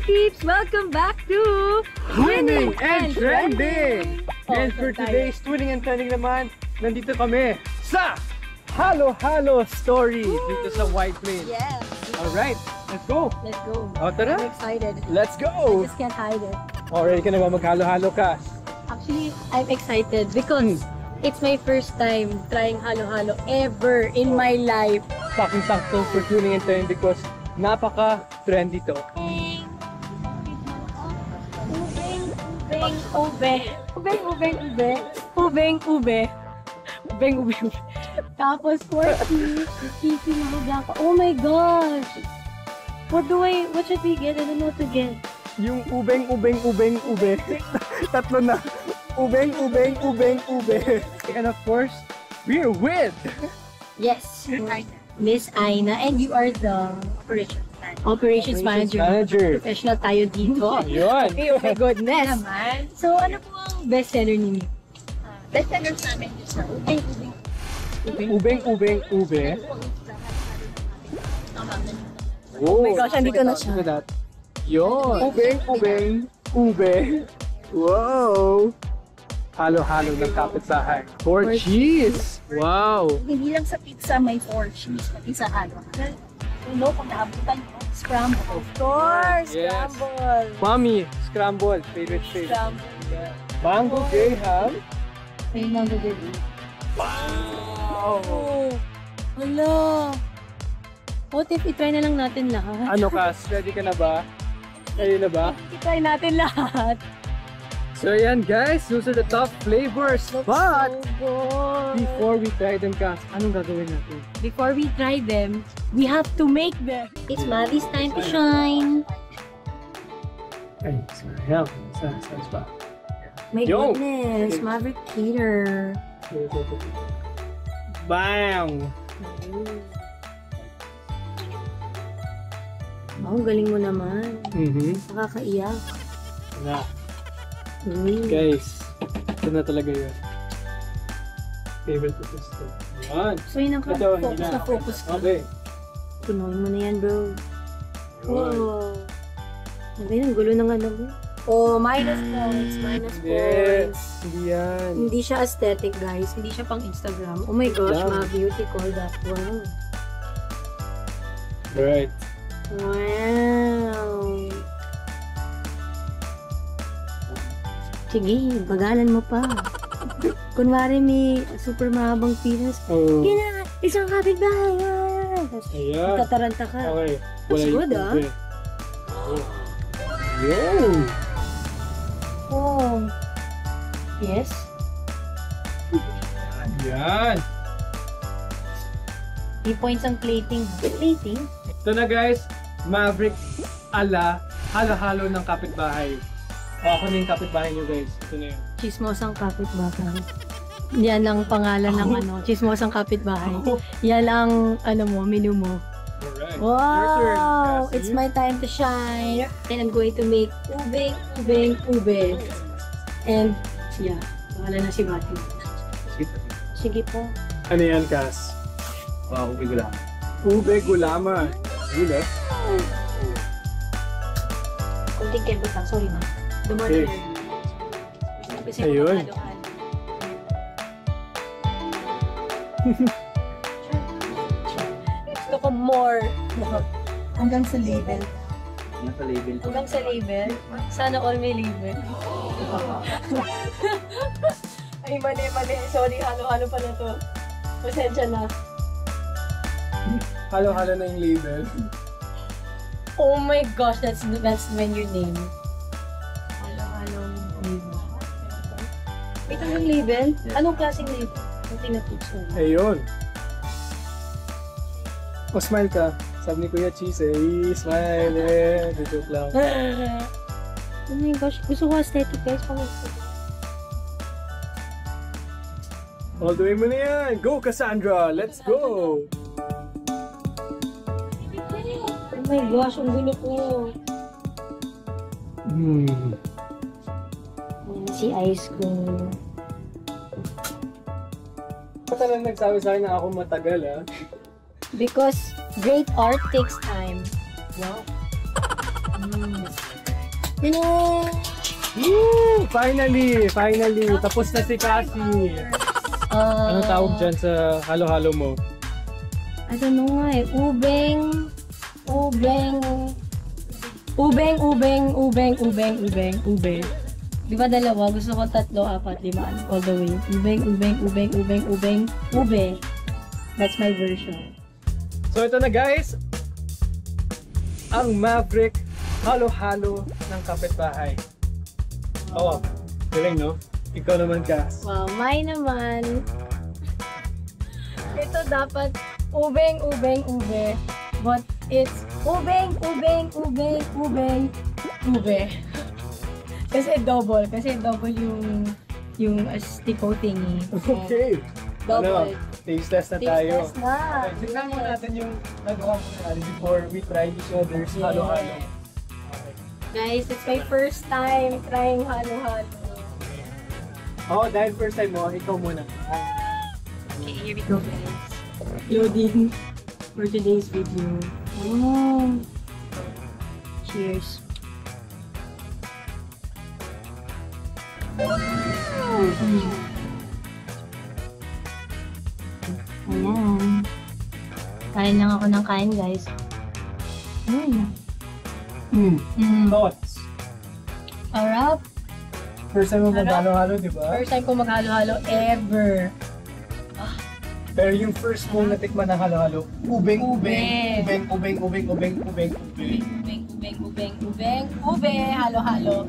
peeps! Welcome back to Twinning and Trending! And for today's Twinning and Trending naman, nandito kami sa Halo Halo Story dito sa White Plains. Yes! Alright, let's go! Let's go! O, tara! I'm excited. Let's go! I just can't hide it. Already ka na ba maghalo-halo ka? Actually, I'm excited because it's my first time trying halo-halo ever in my life. Saking-sakto for Twinning and Trending because napaka-trendy to. Ubeng-ube. Tapos 40, cheesy mahugyan ko. Oh my gosh! What should we get? I don't know what to get. Yung ube. Tatlo na. Ube. And of course, we're with Yes, Miss Aina, and you are the operations manager. Professional tayo dito. Yun. Okay, oh my goodness. So, ano po ang bestseller ninyo? Bestseller namin is na Ubeng. Oh my gosh, andito na siya. Yun. Ube. Wow. Halo-halo ng kapitbahay. 4 cheese. Wow. Hindi lang sa pizza may 4 cheese, pati sa halo. Kung naabutan mo, scramble. Of course, Yes. scramble. Mommy, scramble. Favorite. Scramble. Mango graham. May mango baby. Wow. Oh, hala. What if i-try na lang natin lahat? Ano Kas? Ready ka na ba? Ready na ba? I-try natin lahat. So yan guys, those are the top flavors. But So good. before we try them Kas, anong gagawin natin? Before we try them, we have to make them. It's Mavi's time to shine. Ay, sayang. Saan pa? My Yo! goodness, Maverick Peter. Bang! Oh, galing mo naman. Nakakaiyak. Na. Guys, ito na talaga yun. Favorite ko ito. Yan. So yun ang Ito, focus hindi na focus ka. Okay. Punuin mo na yan, bro. Yun. Wow. Ay, ang gulo ng ano mo. Oh, minus points. Points. Hindi yan. Hindi siya aesthetic, guys. Hindi siya pang Instagram. Oh my gosh, Lang. ma-beauty call that. Wow. Right. Wow. Sige, bagalan mo pa. Kunwari may super mahabang pinas. Oh. Isang kapitbahay. Ayan. Tataranta ka. Okay. That's good, ah. Yo! Oh. Yes? Yan. 3 points ang plating. Plating? Ito na guys, Maverick ala halo-halo ng kapitbahay. O ako na yung kapitbahay nyo guys. Ito na yun. Chismosang kapitbahay. Yan ang pangalan ng ano, chismosang kapitbahay. Yan ang ano mo, menu mo. Alright. Wow! Your turn, Cassie. It's my time to shine. And I'm going to make ube. And yeah, pangalan na si Mati. Sige po. Ano yan, Cass? Wow, ube gulaman. Ube gulaman. Gula? Kunting kebot lang, sorry ma. Okay. Ayun. Gusto ko more. Hanggang sa label. Nasa label ko. Hanggang sa label. Sana all may label. Ay, mali. Sorry, halo-halo pala to. Pasensya na. Halo-halo na yung label. Oh my gosh, that's menu name. Halo-halo label. Ito yung label? Anong klaseng label? Ang tinapos mo. Ayun. O, smile ka. Sabi ni Kuya Cheese smile Dito lang. Oh my gosh, gusto ko aesthetic guys. All the way mo na yan. Go, Cassandra. Let's go. Oh my gosh, ang gulo ko. Ayan si Ice ko. Ba't lang nagsabi sa akin na ako matagal, ha? Because great art takes time. Wow. Woo! Finally! Tapos na si Cassie. Anong tawag dyan sa halo-halo mo? I don't know nga eh. Ubeng. Di ba dalawa? Gusto ko 3, 4, 5. All the way. Ube. That's my version. So ito na guys, ang Maverick halo-halo ng kapitbahay. Oh, galing no? Ikaw naman Cass. Wow, mine naman. Ito dapat ube. But it's ube. Kasi double yung astiko thingy. Okay. Double. Taste test na tayo. Taste test na. Okay, tignan mo natin yung nagawa mo na before we try each other's halo-halo. Guys, it's my first time trying halo-halo. Oh, dahil first time mo, ikaw muna. Okay, here we go guys. Loading for today's video. Mm. Cheers. Ayan. Kain lang ako ng kain guys. Thoughts? Sarap. First time mo mag-halo-halo, di ba? First time ko maghalo-halo ever. Pero yung first mong natikman na halo-halo, ubeng. Ube, halo-halo.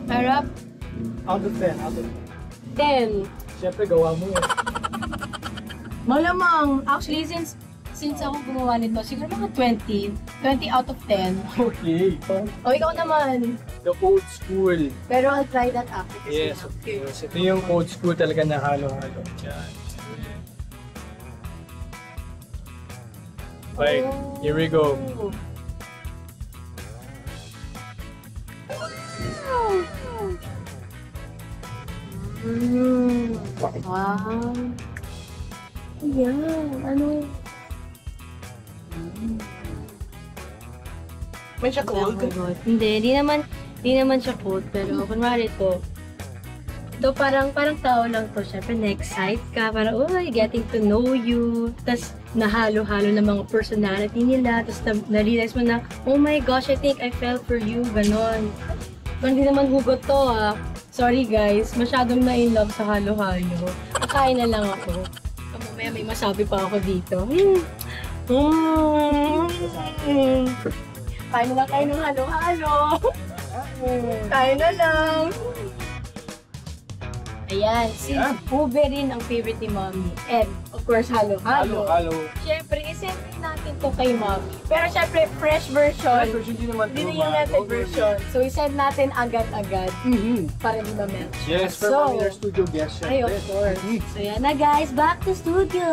Sarap. Out of 10. 10. Siyempre, gawa mo yun. Malamang. Actually, since ako gumawa nito, siguro mga 20. 20 out of 10. Okay. O, ikaw naman. The old school. Pero I'll try that after. Yes, of course. Ito yung old school talaga na halo-halo. Yan. Right, here we go. Wow. Yan. Ano? May siya cold? Hindi naman siya cold. Pero kunwari ito parang tao lang to. Siyempre, na-excite ka. Parang, getting to know you. Tapos, nahalo-halo ng mga personality nila. Tapos, na-realize mo na, oh my gosh, I think I fell for you. Ganon. Pero hindi naman hugot to Sorry guys, masyadong na-in-love sa halo-halo. Kakain na lang ako. Mamaya may masabi pa ako dito. Kain na lang kayo ng halo-halo. Kain na lang. Ayan, since ube rin ang favorite ni Mommy. And, of course, halo-halo. Halo-halo. Siyempre, isend natin to kay Mommy. Pero siyempre, fresh version. Hindi naman Hindi yung melted version. So, isend natin agad-agad para di ma-melt. Yes, for So, Mami, our studio guest. Ay, of course. So, yan na guys. Back to studio!